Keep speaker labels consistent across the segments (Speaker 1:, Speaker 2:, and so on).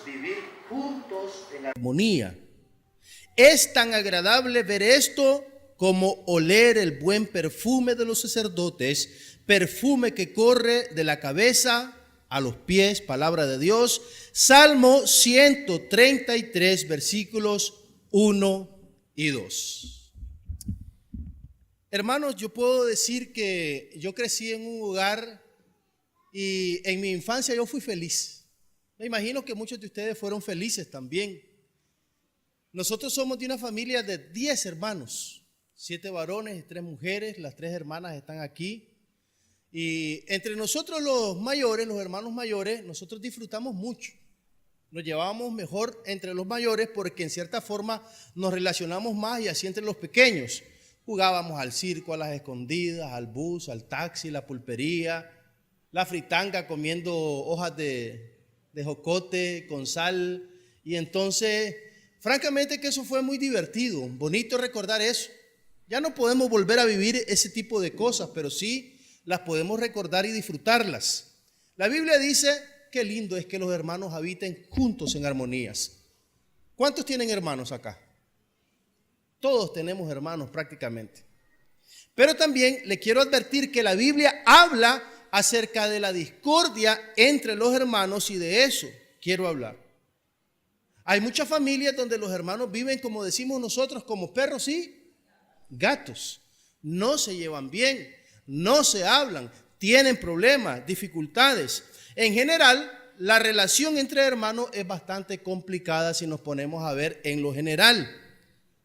Speaker 1: vivir juntos en armonía. Es tan agradable ver esto como oler el buen perfume de los sacerdotes, perfume que corre de la cabeza a los pies, palabra de Dios. Salmo 133, versículos 1 y 2. Hermanos, yo puedo decir que yo crecí en un hogar y en mi infancia yo fui feliz. Me imagino que muchos de ustedes fueron felices también. Nosotros somos de una familia de 10 hermanos, 7 varones y 3 mujeres. Las 3 hermanas están aquí. Y entre nosotros los mayores, los hermanos mayores, nosotros disfrutamos mucho. Nos llevábamos mejor entre los mayores porque en cierta forma nos relacionamos más y así entre los pequeños. Jugábamos al circo, a las escondidas, al bus, al taxi, la pulpería, la fritanga comiendo hojas de jocote con sal. Y entonces, francamente que eso fue muy divertido, bonito recordar eso. Ya no podemos volver a vivir ese tipo de cosas, pero sí las podemos recordar y disfrutarlas. La Biblia dice que lindo es que los hermanos habiten juntos en armonías. ¿Cuántos tienen hermanos acá? Todos tenemos hermanos prácticamente. Pero también le quiero advertir que la Biblia habla acerca de la discordia entre los hermanos y de eso quiero hablar. Hay muchas familias donde los hermanos viven, como decimos nosotros, como perros y gatos. No se llevan bien, no se hablan, tienen problemas, dificultades. En general, la relación entre hermanos es bastante complicada si nos ponemos a ver en lo general.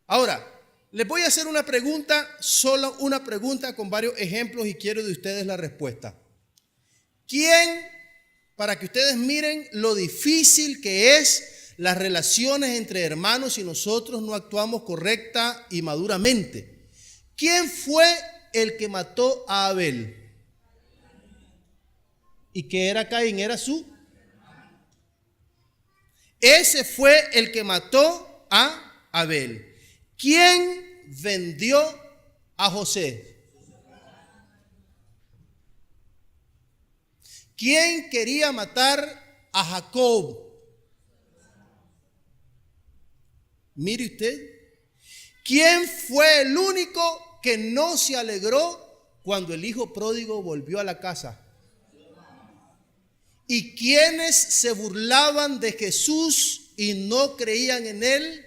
Speaker 1: Ahora, les voy a hacer una pregunta, solo una pregunta con varios ejemplos y quiero de ustedes la respuesta. ¿Quién, para que ustedes miren lo difícil que es las relaciones entre hermanos si nosotros no actuamos correcta y maduramente? ¿Quién fue el que mató a Abel? ¿Y qué era Caín? Era su. Ese fue el que mató a Abel. ¿Quién vendió a José? ¿Quién quería matar a Jacob? Mire usted. ¿Quién fue el único que no se alegró cuando el hijo pródigo volvió a la casa? ¿Y quiénes se burlaban de Jesús y no creían en él?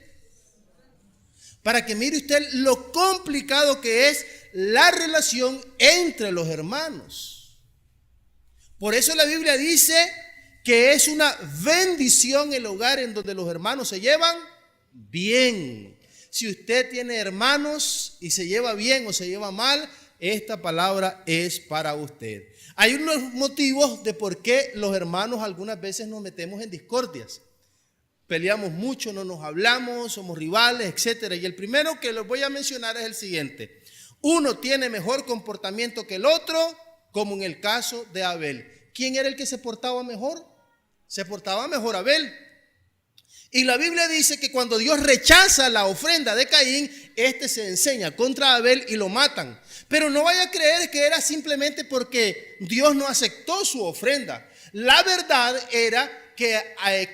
Speaker 1: Para que mire usted lo complicado que es la relación entre los hermanos. Por eso la Biblia dice que es una bendición el hogar en donde los hermanos se llevan bien. Si usted tiene hermanos y se lleva bien o se lleva mal, esta palabra es para usted. Hay unos motivos de por qué los hermanos algunas veces nos metemos en discordias. Peleamos mucho, no nos hablamos, somos rivales, etcétera. Y el primero que les voy a mencionar es el siguiente. Uno tiene mejor comportamiento que el otro, como en el caso de Abel. ¿Quién era el que se portaba mejor? Se portaba mejor Abel. Y la Biblia dice que cuando Dios rechaza la ofrenda de Caín, este se enseña contra Abel y lo matan. Pero no vaya a creer que era simplemente porque Dios no aceptó su ofrenda. La verdad era que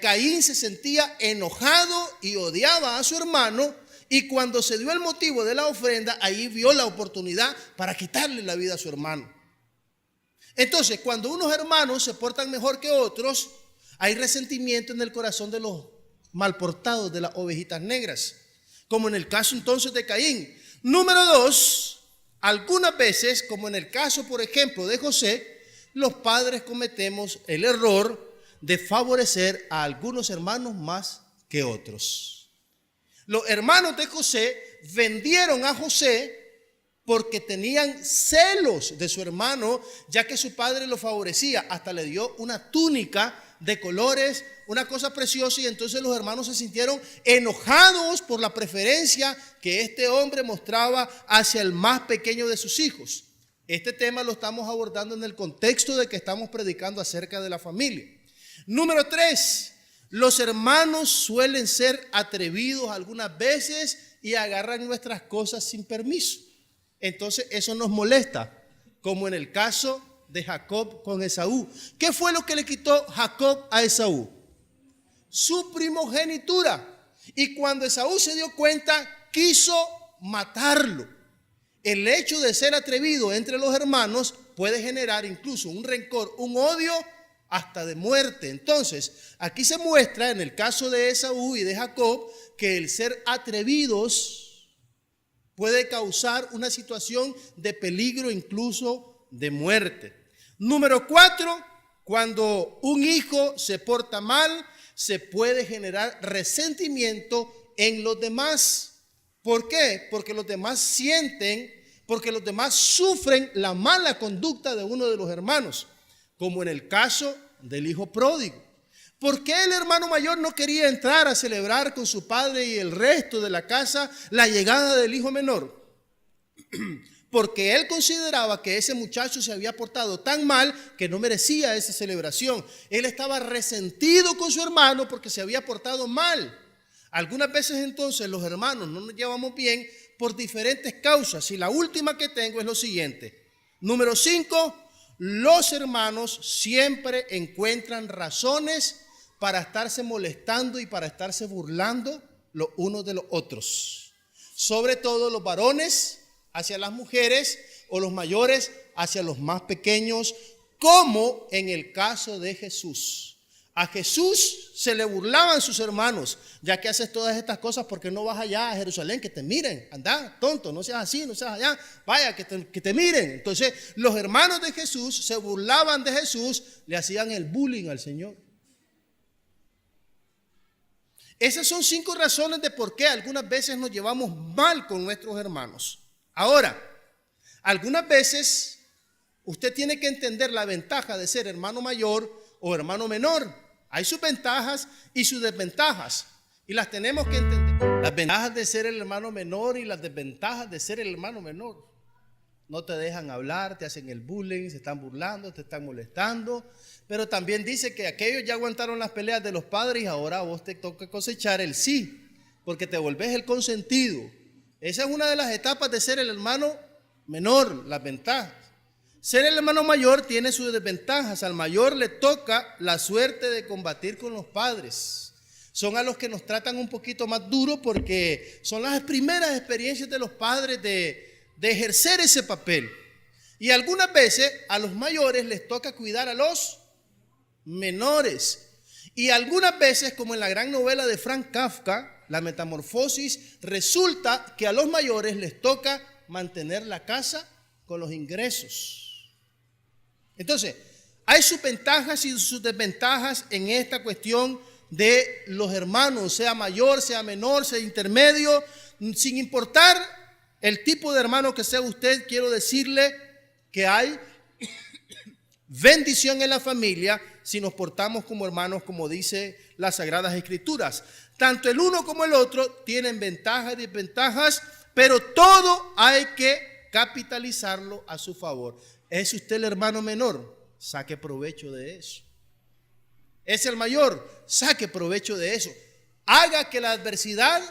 Speaker 1: Caín se sentía enojado y odiaba a su hermano, y cuando se dio el motivo de la ofrenda, ahí vio la oportunidad para quitarle la vida a su hermano. Entonces, cuando unos hermanos se portan mejor que otros, hay resentimiento en el corazón de los malportados, de las ovejitas negras, como en el caso entonces de Caín. Número 2, algunas veces, como en el caso por ejemplo de José, los padres cometemos el error de favorecer a algunos hermanos más que otros. Los hermanos de José vendieron a José porque tenían celos de su hermano, ya que su padre lo favorecía. Hasta le dio una túnica de colores, una cosa preciosa, y entonces los hermanos se sintieron enojados por la preferencia que este hombre mostraba hacia el más pequeño de sus hijos. Este tema lo estamos abordando en el contexto de que estamos predicando acerca de la familia. Número 3, los hermanos suelen ser atrevidos algunas veces y agarran nuestras cosas sin permiso. Entonces eso nos molesta, como en el caso de Jacob con Esaú. ¿Qué fue lo que le quitó Jacob a Esaú? su primogenitura. Y cuando Esaú se dio cuenta, quiso matarlo. El hecho de ser atrevido entre los hermanos puede generar incluso un rencor, un odio hasta de muerte. Entonces, aquí se muestra en el caso de Esaú y de Jacob que el ser atrevidos puede causar una situación de peligro, incluso de muerte. Número 4, cuando un hijo se porta mal, se puede generar resentimiento en los demás. ¿Por qué? Porque los demás sienten, porque los demás sufren la mala conducta de uno de los hermanos, como en el caso del hijo pródigo. ¿Por qué el hermano mayor no quería entrar a celebrar con su padre y el resto de la casa la llegada del hijo menor? Porque él consideraba que ese muchacho se había portado tan mal que no merecía esa celebración. Él estaba resentido con su hermano porque se había portado mal. Algunas veces entonces los hermanos no nos llevamos bien por diferentes causas, y la última que tengo es lo siguiente. Número 5, los hermanos siempre encuentran razones para estarse molestando y para estarse burlando los unos de los otros. Sobre todo los varones hacia las mujeres o los mayores hacia los más pequeños, como en el caso de Jesús. A Jesús se le burlaban sus hermanos: ya que haces todas estas cosas, ¿por qué no vas allá a Jerusalén? Que te miren, anda, tonto, no seas así, no seas allá, vaya, que te miren. Entonces los hermanos de Jesús se burlaban de Jesús, le hacían el bullying al Señor. Esas son 5 razones de por qué algunas veces nos llevamos mal con nuestros hermanos. Ahora, algunas veces usted tiene que entender la ventaja de ser hermano mayor o hermano menor. Hay sus ventajas y sus desventajas, y las tenemos que entender. Las ventajas de ser el hermano menor y las desventajas de ser el hermano menor: no te dejan hablar, te hacen el bullying, se están burlando, te están molestando. Pero también dice que aquellos ya aguantaron las peleas de los padres y ahora a vos te toca cosechar el sí, porque te volvés el consentido. Esa es una de las etapas de ser el hermano menor, las ventajas. Ser el hermano mayor tiene sus desventajas. Al mayor le toca la suerte de combatir con los padres. Son a los que nos tratan un poquito más duro, porque son las primeras experiencias de los padres de ejercer ese papel. Y algunas veces a los mayores les toca cuidar a los menores. Y algunas veces, como en la gran novela de Frank Kafka, La Metamorfosis, resulta que a los mayores les toca mantener la casa con los ingresos. Entonces, hay sus ventajas y sus desventajas en esta cuestión de los hermanos, sea mayor, sea menor, sea intermedio. Sin importar el tipo de hermano que sea usted, quiero decirle que hay bendición en la familia si nos portamos como hermanos, como dice las Sagradas Escrituras. Tanto el uno como el otro tienen ventajas y desventajas, pero todo hay que capitalizarlo a su favor. ¿Es usted el hermano menor? Saque provecho de eso. ¿Es el mayor? Saque provecho de eso. Haga que la adversidad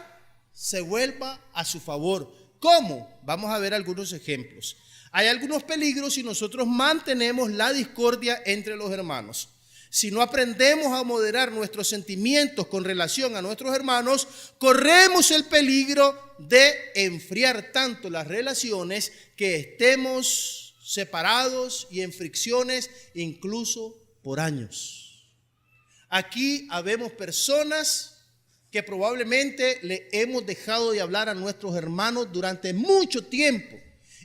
Speaker 1: se vuelva a su favor. ¿Cómo? Vamos a ver algunos ejemplos. Hay algunos peligros si nosotros mantenemos la discordia entre los hermanos. Si no aprendemos a moderar nuestros sentimientos con relación a nuestros hermanos, corremos el peligro de enfriar tanto las relaciones que estemos separados y en fricciones incluso por años. Aquí habemos personas que probablemente le hemos dejado de hablar a nuestros hermanos durante mucho tiempo.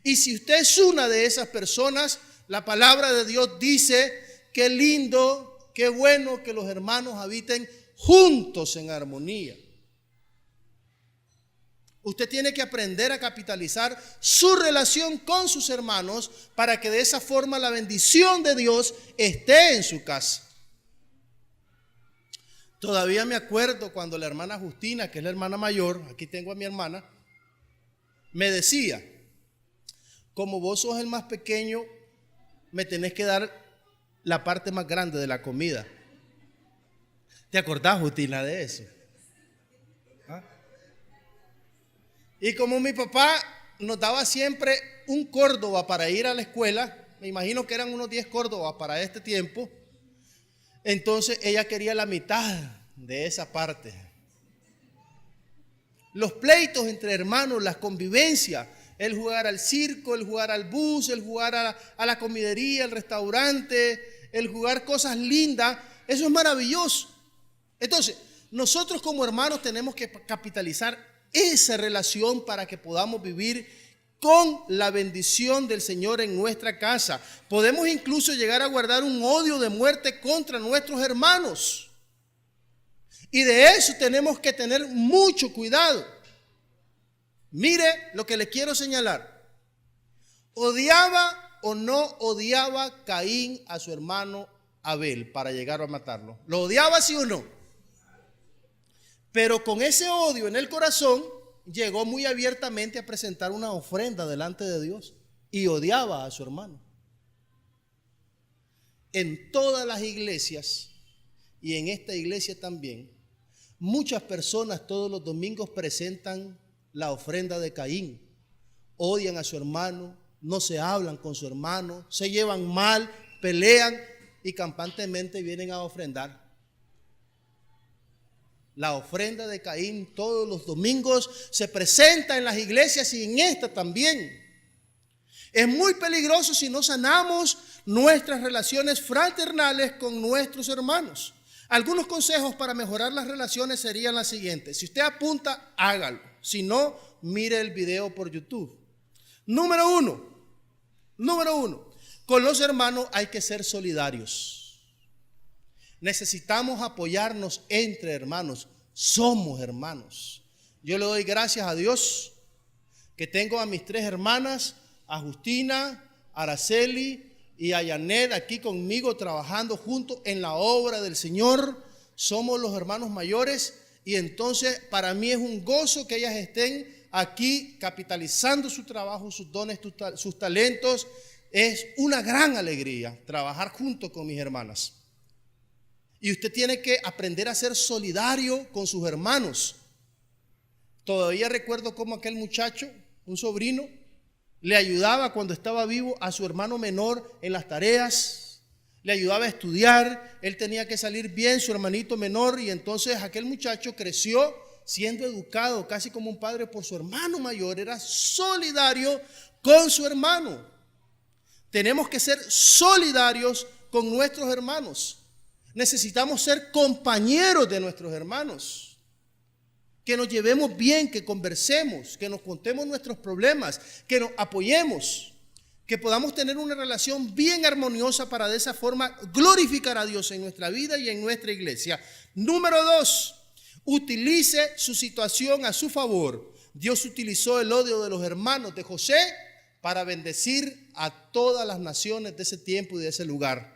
Speaker 1: Y si usted es una de esas personas, la palabra de Dios dice: qué lindo, qué bueno que los hermanos habiten juntos en armonía. Usted tiene que aprender a capitalizar su relación con sus hermanos para que de esa forma la bendición de Dios esté en su casa. Todavía me acuerdo cuando la hermana Justina, que es la hermana mayor, aquí tengo a mi hermana, me decía: como vos sos el más pequeño, me tenés que dar la parte más grande de la comida. ¿Te acordás, Justina, de eso? ¿Ah? Y como mi papá nos daba siempre un Córdoba para ir a la escuela, me imagino que eran unos 10 Córdobas para este tiempo, entonces ella quería la mitad de esa parte. Los pleitos entre hermanos, las convivencias, el jugar al circo, el jugar al bus, el jugar a la comidería, al restaurante, el jugar cosas lindas, eso es maravilloso. Entonces, nosotros como hermanos tenemos que capitalizar esa relación para que podamos vivir con la bendición del Señor en nuestra casa. Podemos incluso llegar a guardar un odio de muerte contra nuestros hermanos. Y de eso tenemos que tener mucho cuidado. Mire lo que le quiero señalar. ¿Odiaba o no odiaba Caín a su hermano Abel para llegar a matarlo? ¿Lo odiaba, sí o no? Pero con ese odio en el corazón, llegó muy abiertamente a presentar una ofrenda delante de Dios y odiaba a su hermano. En todas las iglesias y en esta iglesia también, muchas personas todos los domingos presentan la ofrenda de Caín. Odian a su hermano, no se hablan con su hermano, se llevan mal, pelean y campantemente vienen a ofrendar. La ofrenda de Caín todos los domingos se presenta en las iglesias y en esta también. Es muy peligroso si no sanamos nuestras relaciones fraternales con nuestros hermanos. Algunos consejos para mejorar las relaciones serían las siguientes. Si usted apunta, hágalo. Si no, mire el video por YouTube. Número uno, con los hermanos hay que ser solidarios. Necesitamos apoyarnos entre hermanos. Somos hermanos. Yo le doy gracias a Dios que tengo a mis 3 hermanas, a Justina, a Araceli y a Yanet aquí conmigo trabajando juntos en la obra del Señor. Somos los hermanos mayores y entonces para mí es un gozo que ellas estén aquí capitalizando su trabajo, sus dones, sus talentos. Es una gran alegría trabajar junto con mis hermanas. Y usted tiene que aprender a ser solidario con sus hermanos. Todavía recuerdo cómo aquel muchacho, un sobrino, le ayudaba cuando estaba vivo a su hermano menor en las tareas, le ayudaba a estudiar, él tenía que salir bien, su hermanito menor, y entonces aquel muchacho creció siendo educado casi como un padre por su hermano mayor, era solidario con su hermano. Tenemos que ser solidarios con nuestros hermanos. Necesitamos ser compañeros de nuestros hermanos, que nos llevemos bien, que conversemos, que nos contemos nuestros problemas, que nos apoyemos, que podamos tener una relación bien armoniosa para de esa forma glorificar a Dios en nuestra vida y en nuestra iglesia. Número 2, utilice su situación a su favor. Dios utilizó el odio de los hermanos de José para bendecir a todas las naciones de ese tiempo y de ese lugar.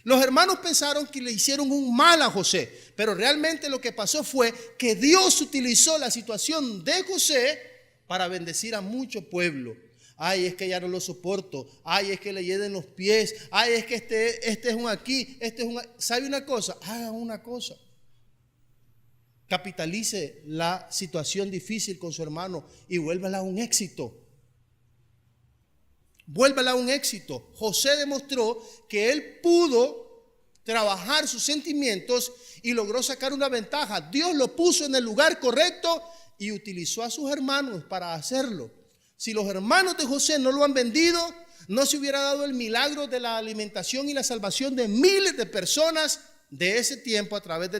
Speaker 1: Los hermanos pensaron que le hicieron un mal a José, pero realmente lo que pasó fue que Dios utilizó la situación de José para bendecir a mucho pueblo. Ay, es que ya no lo soporto. Ay, es que le hieden los pies. Ay, es que este es un aquí, este es un... ¿Sabe una cosa? Haga una cosa. Capitalice la situación difícil con su hermano y vuélvala un éxito. Vuélvala un éxito. José demostró que él pudo trabajar sus sentimientos y logró sacar una ventaja. Dios lo puso en el lugar correcto y utilizó a sus hermanos para hacerlo. Si los hermanos de José no lo han vendido, no se hubiera dado el milagro de la alimentación y la salvación de miles de personas de ese tiempo a través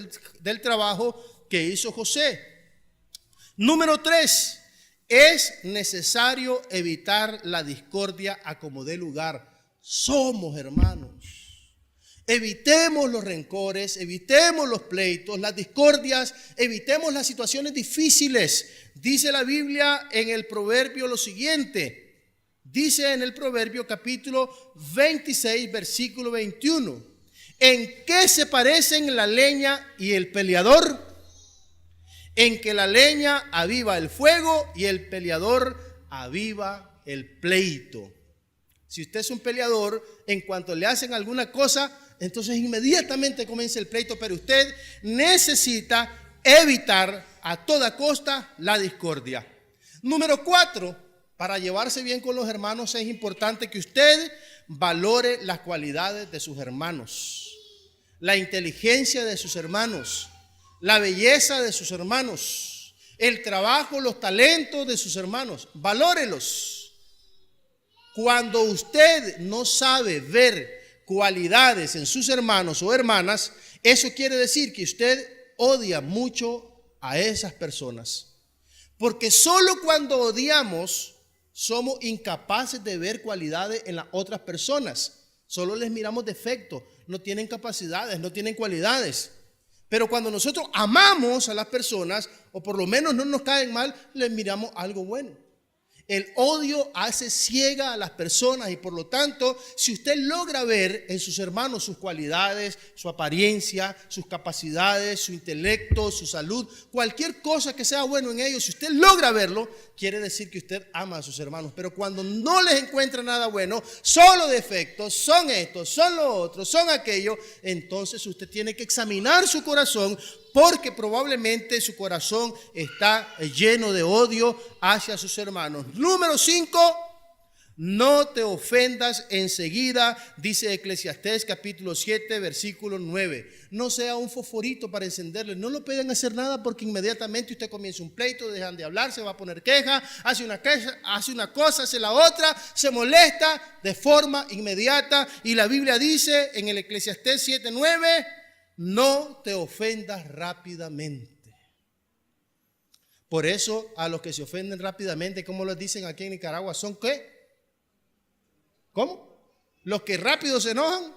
Speaker 1: del trabajo que hizo José. Número 3. Es necesario evitar la discordia a como dé lugar. Somos hermanos. Evitemos los rencores, evitemos los pleitos, las discordias, evitemos las situaciones difíciles. Dice la Biblia en el Proverbio lo siguiente. Dice en el Proverbio capítulo 26, versículo 21. ¿En qué se parecen la leña y el peleador? En que la leña aviva el fuego y el peleador aviva el pleito. Si usted es un peleador, en cuanto le hacen alguna cosa, entonces inmediatamente comienza el pleito, pero usted necesita evitar a toda costa la discordia. Número 4, para llevarse bien con los hermanos es importante que usted valore las cualidades de sus hermanos, la inteligencia de sus hermanos, la belleza de sus hermanos, el trabajo, los talentos de sus hermanos. Valórelos. Cuando usted no sabe ver cualidades en sus hermanos o hermanas, eso quiere decir que usted odia mucho a esas personas. Porque solo cuando odiamos somos incapaces de ver cualidades en las otras personas. Solo les miramos defectos, no tienen capacidades, no tienen cualidades. Pero cuando nosotros amamos a las personas, o por lo menos no nos caen mal, les miramos algo bueno. El odio hace ciega a las personas y por lo tanto, si usted logra ver en sus hermanos sus cualidades, su apariencia, sus capacidades, su intelecto, su salud, cualquier cosa que sea bueno en ellos, si usted logra verlo, quiere decir que usted ama a sus hermanos. Pero cuando no les encuentra nada bueno, solo defectos, son estos, son los otros, son aquellos, entonces usted tiene que examinar su corazón, porque probablemente su corazón está lleno de odio hacia sus hermanos. Número 5, no te ofendas enseguida, dice Eclesiastés capítulo 7, versículo 9. No sea un fosforito para encenderle, no lo pueden hacer nada porque inmediatamente usted comienza un pleito, dejan de hablar, se va a poner queja, hace una cosa, hace la otra, se molesta de forma inmediata. Y la Biblia dice en el Eclesiastés 7, 9, no te ofendas rápidamente. Por eso a los que se ofenden rápidamente, como los dicen aquí en Nicaragua, ¿son qué? ¿Cómo? Los que rápido se enojan.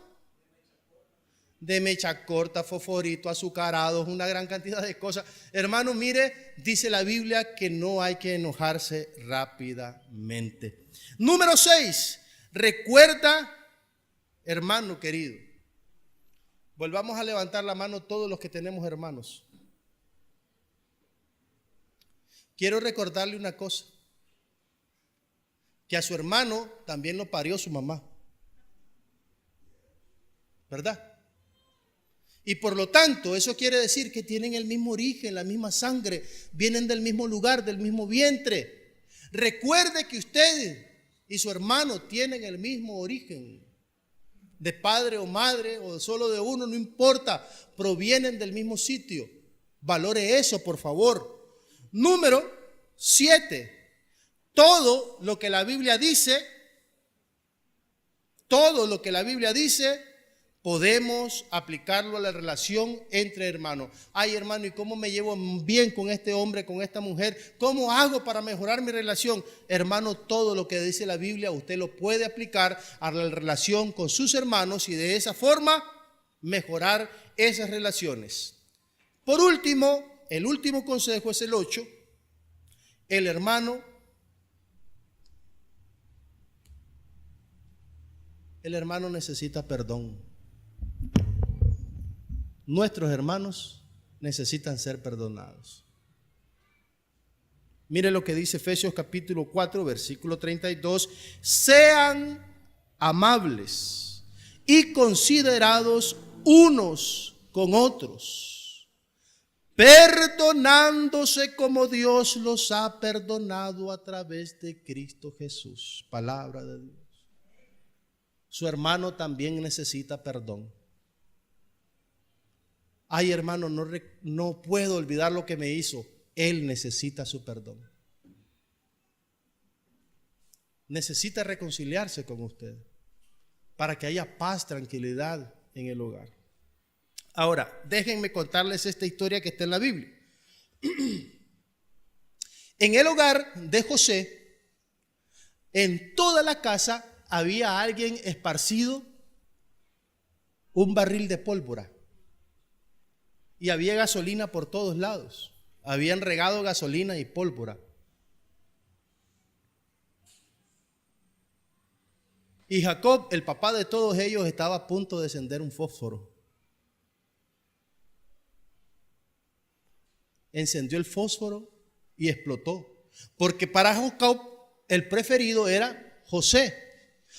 Speaker 1: De mecha corta, fosforito, azucarados, una gran cantidad de cosas. Hermano, mire, dice la Biblia que no hay que enojarse rápidamente. Número 6, recuerda, hermano querido. Volvamos a levantar la mano todos los que tenemos hermanos. Quiero recordarle una cosa, que a su hermano también lo parió su mamá, ¿verdad? Y por lo tanto, eso quiere decir que tienen el mismo origen, la misma sangre, vienen del mismo lugar, del mismo vientre. Recuerde que usted y su hermano tienen el mismo origen. De padre o madre o solo de uno, no importa, provienen del mismo sitio. Valore eso, por favor. Número 7. Todo lo que la Biblia dice, podemos aplicarlo a la relación entre hermanos. Ay, hermano, ¿y cómo me llevo bien con este hombre, con esta mujer? ¿Cómo hago para mejorar mi relación? Hermano, todo lo que dice la Biblia usted lo puede aplicar a la relación con sus hermanos y de esa forma mejorar esas relaciones. Por último, el último consejo es el 8. El hermano necesita perdón. Nuestros hermanos necesitan ser perdonados. Mire lo que dice Efesios capítulo 4, versículo 32. Sean amables y considerados unos con otros, perdonándose como Dios los ha perdonado a través de Cristo Jesús. Palabra de Dios. Su hermano también necesita perdón. Ay, hermano, no puedo olvidar lo que me hizo. Él necesita su perdón. Necesita reconciliarse con usted para que haya paz, tranquilidad en el hogar. Ahora, déjenme contarles esta historia que está en la Biblia. En el hogar de José, en toda la casa había alguien esparcido un barril de pólvora. Y había gasolina por todos lados. Habían regado gasolina y pólvora. Y Jacob, el papá de todos ellos, estaba a punto de encender un fósforo. Encendió el fósforo y explotó. Porque para Jacob el preferido era José.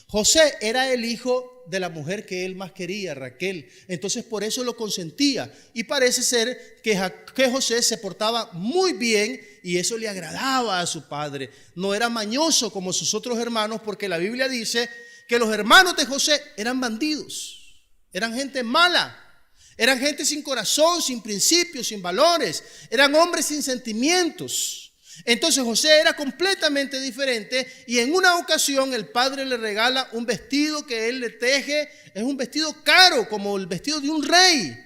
Speaker 1: José era el hijo de la mujer que él más quería, Raquel. Entonces por eso lo consentía. Y parece ser que José se portaba muy bien y eso le agradaba a su padre. No era mañoso como sus otros hermanos, porque la Biblia dice que los hermanos de José eran bandidos, eran gente mala. Eran gente sin corazón, sin principios, sin valores. Eran hombres sin sentimientos. Entonces José era completamente diferente, y en una ocasión el padre le regala un vestido que él le teje. Es un vestido caro, como el vestido de un rey.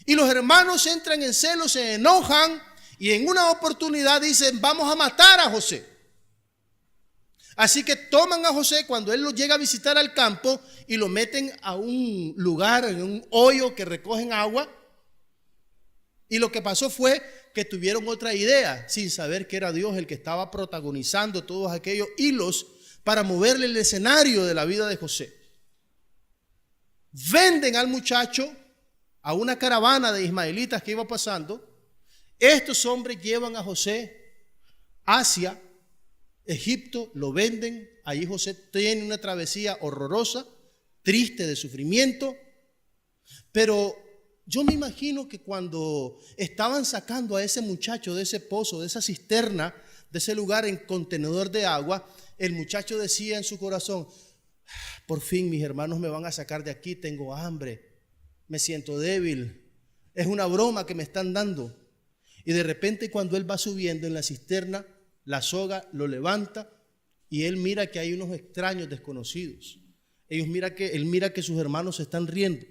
Speaker 1: Y los hermanos entran en celos, se enojan, y en una oportunidad dicen: vamos a matar a José. Así que toman a José cuando él lo llega a visitar al campo y lo meten a un lugar, en un hoyo que recogen agua. Y lo que pasó fue que tuvieron otra idea, sin saber que era Dios el que estaba protagonizando todos aquellos hilos para moverle el escenario de la vida de José. Venden al muchacho a una caravana de ismaelitas que iba pasando. Estos hombres llevan a José hacia Egipto, lo venden. Allí José tiene una travesía horrorosa, triste, de sufrimiento. Pero yo me imagino que cuando estaban sacando a ese muchacho de ese pozo, de esa cisterna, de ese lugar en contenedor de agua, el muchacho decía en su corazón: por fin mis hermanos me van a sacar de aquí, tengo hambre, me siento débil, es una broma que me están dando. Y de repente, cuando él va subiendo en la cisterna, la soga lo levanta y él mira que hay unos extraños desconocidos. Él mira que sus hermanos se están riendo.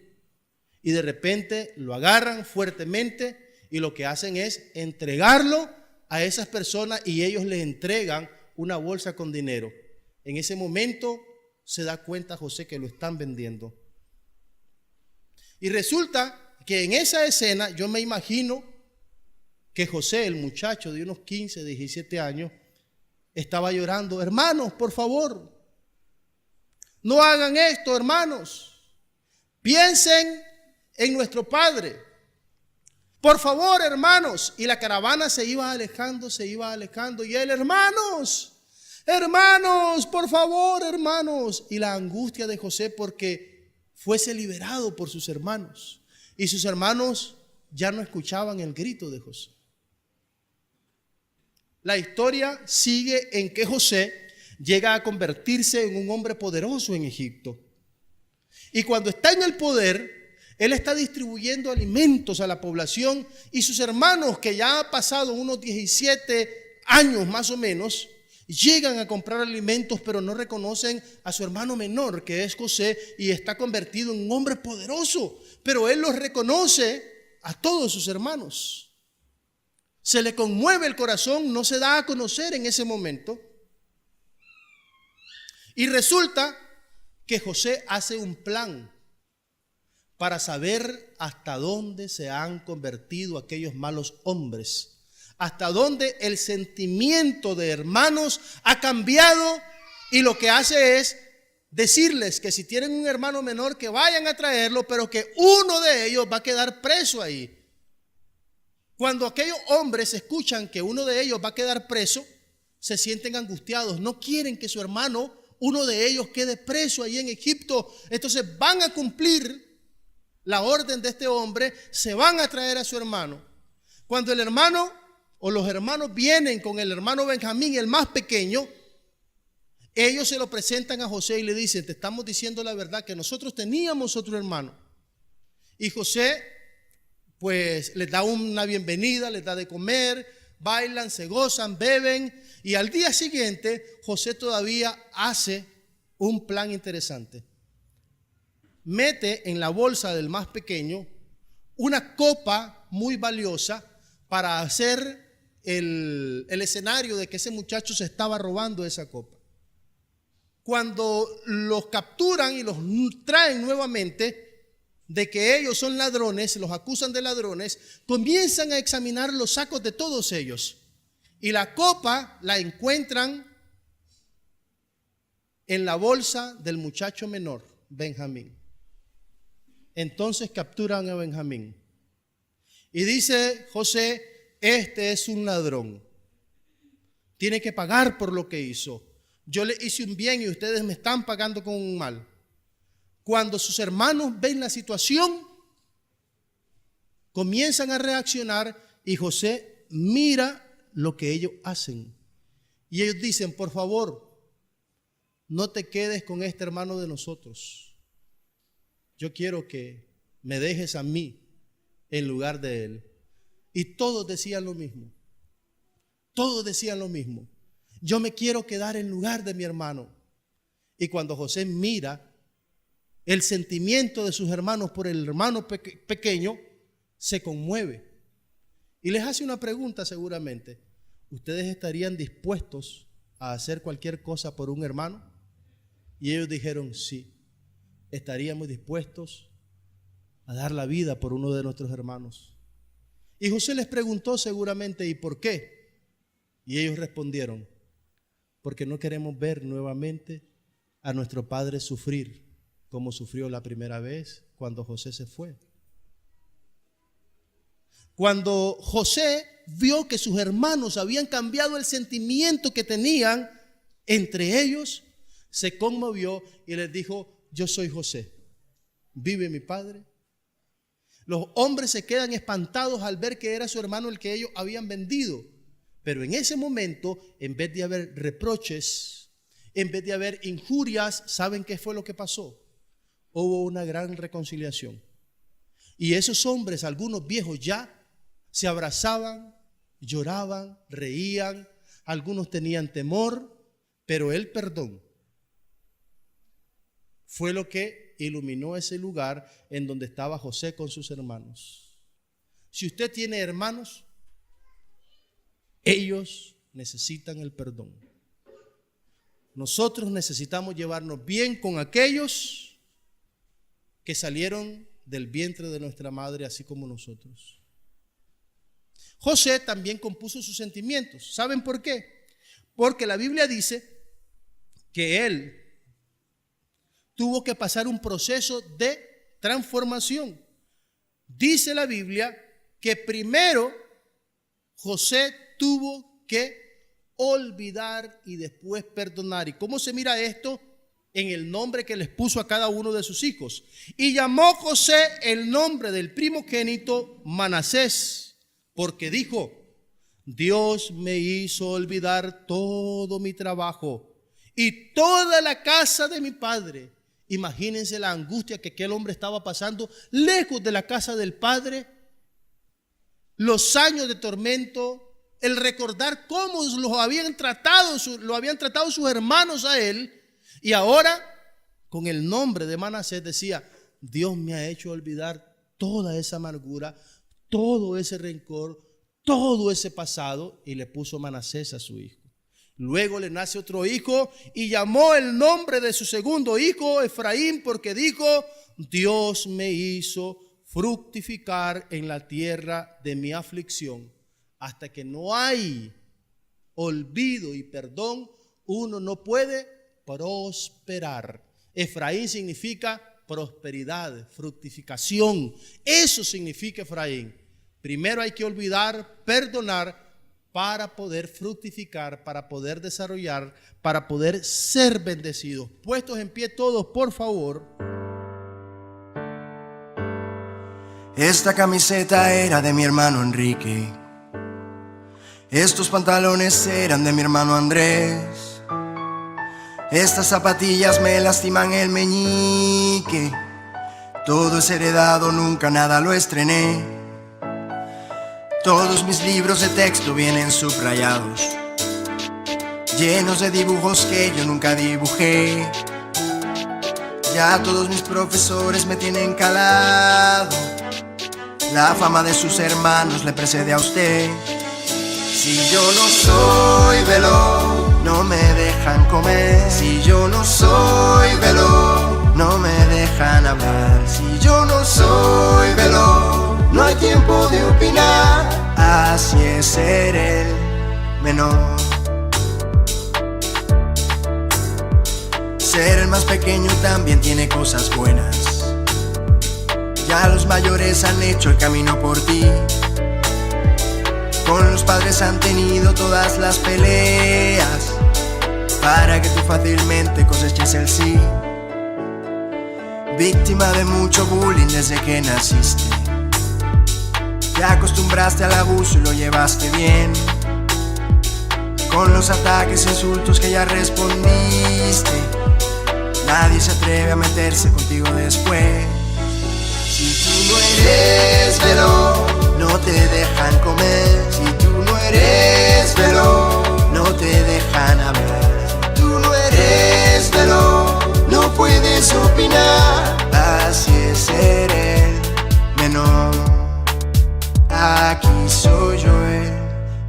Speaker 1: Y de repente lo agarran fuertemente y lo que hacen es entregarlo a esas personas, y ellos le entregan una bolsa con dinero. En ese momento se da cuenta José que lo están vendiendo. Y resulta que en esa escena yo me imagino que José, el muchacho de unos 15, 17 años, estaba llorando: hermanos, por favor, no hagan esto, hermanos. Piensen en nuestro padre. Por favor, hermanos. Y la caravana se iba alejando. Y él: hermanos, por favor, hermanos. Y la angustia de José porque fuese liberado por sus hermanos. Y sus hermanos ya no escuchaban el grito de José. La historia sigue en que José llega a convertirse en un hombre poderoso en Egipto. Y cuando está en el poder, él está distribuyendo alimentos a la población, y sus hermanos, que ya ha pasado unos 17 años más o menos, llegan a comprar alimentos, pero no reconocen a su hermano menor, que es José, y está convertido en un hombre poderoso. Pero él los reconoce a todos sus hermanos. Se le conmueve el corazón, no se da a conocer en ese momento. Y resulta que José hace un plan para saber hasta dónde se han convertido aquellos malos hombres, hasta dónde el sentimiento de hermanos ha cambiado, y lo que hace es decirles que si tienen un hermano menor, que vayan a traerlo, pero que uno de ellos va a quedar preso ahí. Cuando aquellos hombres escuchan que uno de ellos va a quedar preso, se sienten angustiados, no quieren que su hermano, uno de ellos, quede preso ahí en Egipto. Entonces van a cumplir la orden de este hombre, se van a traer a su hermano. Cuando el hermano o los hermanos vienen con el hermano Benjamín, el más pequeño, ellos se lo presentan a José y le dicen: te estamos diciendo la verdad, que nosotros teníamos otro hermano. Y José pues les da una bienvenida, les da de comer, bailan, se gozan, beben. Y al día siguiente José todavía hace un plan interesante. Mete en la bolsa del más pequeño una copa muy valiosa para hacer el escenario de que ese muchacho se estaba robando esa copa. Cuando los capturan y los traen nuevamente, de que ellos son ladrones, los acusan de ladrones, comienzan a examinar los sacos de todos ellos. Y la copa la encuentran en la bolsa del muchacho menor, Benjamín. Entonces capturan a Benjamín. Y dice José: este es un ladrón, tiene que pagar por lo que hizo. Yo le hice un bien y ustedes me están pagando con un mal. Cuando sus hermanos ven la situación, comienzan a reaccionar, y José mira lo que ellos hacen. Y ellos dicen: por favor, no te quedes con este hermano de nosotros. Yo quiero que me dejes a mí en lugar de él. Y todos decían lo mismo. Todos decían lo mismo. Yo me quiero quedar en lugar de mi hermano. Y cuando José mira el sentimiento de sus hermanos por el hermano pequeño, se conmueve. Y les hace una pregunta seguramente. ¿Ustedes estarían dispuestos a hacer cualquier cosa por un hermano? Y ellos dijeron sí. Estaríamos dispuestos a dar la vida por uno de nuestros hermanos. Y José les preguntó seguramente, ¿y por qué? Y ellos respondieron, porque no queremos ver nuevamente a nuestro padre sufrir como sufrió la primera vez cuando José se fue. Cuando José vio que sus hermanos habían cambiado el sentimiento que tenían entre ellos, se conmovió y les dijo, yo soy José, ¿vive mi padre? Los hombres se quedan espantados al ver que era su hermano el que ellos habían vendido. Pero en ese momento, en vez de haber reproches, en vez de haber injurias, ¿saben qué fue lo que pasó? Hubo una gran reconciliación. Y esos hombres, algunos viejos ya, se abrazaban, lloraban, reían, algunos tenían temor, pero el perdón fue lo que iluminó ese lugar en donde estaba José con sus hermanos. Si usted tiene hermanos, ellos necesitan el perdón. Nosotros necesitamos llevarnos bien con aquellos que salieron del vientre de nuestra madre, así como nosotros. José también compuso sus sentimientos. ¿Saben por qué? Porque la Biblia dice que él tuvo que pasar un proceso de transformación. Dice la Biblia que primero José tuvo que olvidar y después perdonar. ¿Y cómo se mira esto? En el nombre que les puso a cada uno de sus hijos. Y llamó José el nombre del primogénito Manasés, porque dijo, Dios me hizo olvidar todo mi trabajo y toda la casa de mi padre. Imagínense la angustia que aquel hombre estaba pasando lejos de la casa del padre, los años de tormento, el recordar cómo lo habían tratado sus hermanos a él, y ahora con el nombre de Manasés decía, Dios me ha hecho olvidar toda esa amargura, todo ese rencor, todo ese pasado, y le puso Manasés a su hijo. Luego le nace otro hijo y llamó el nombre de su segundo hijo Efraín, porque dijo, Dios me hizo fructificar en la tierra de mi aflicción. Hasta que no hay olvido y perdón, uno no puede prosperar. Efraín significa prosperidad, fructificación. Eso significa Efraín. Primero hay que olvidar, perdonar, para poder fructificar, para poder desarrollar, para poder ser bendecidos. Puestos en pie todos, por favor.
Speaker 2: Esta camiseta era de mi hermano Enrique. Estos pantalones eran de mi hermano Andrés. Estas zapatillas me lastiman el meñique. Todo es heredado, nunca nada lo estrené. Todos mis libros de texto vienen subrayados, llenos de dibujos que yo nunca dibujé. Ya todos mis profesores me tienen calado. La fama de sus hermanos le precede a usted. Si yo no soy veloz, no me dejan comer. Si yo no soy veloz, no me dejan hablar. Si yo no soy veloz, no hay tiempo de opinar. Así es ser el menor. Ser el más pequeño también tiene cosas buenas. Ya los mayores han hecho el camino por ti. Con los padres han tenido todas las peleas para que tú fácilmente coseches el sí. Víctima de mucho bullying desde que naciste. Te acostumbraste al abuso y lo llevaste bien. Con los ataques e insultos que ya respondiste, nadie se atreve a meterse contigo después. Si tú no eres veloz, aquí soy yo el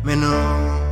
Speaker 2: menor.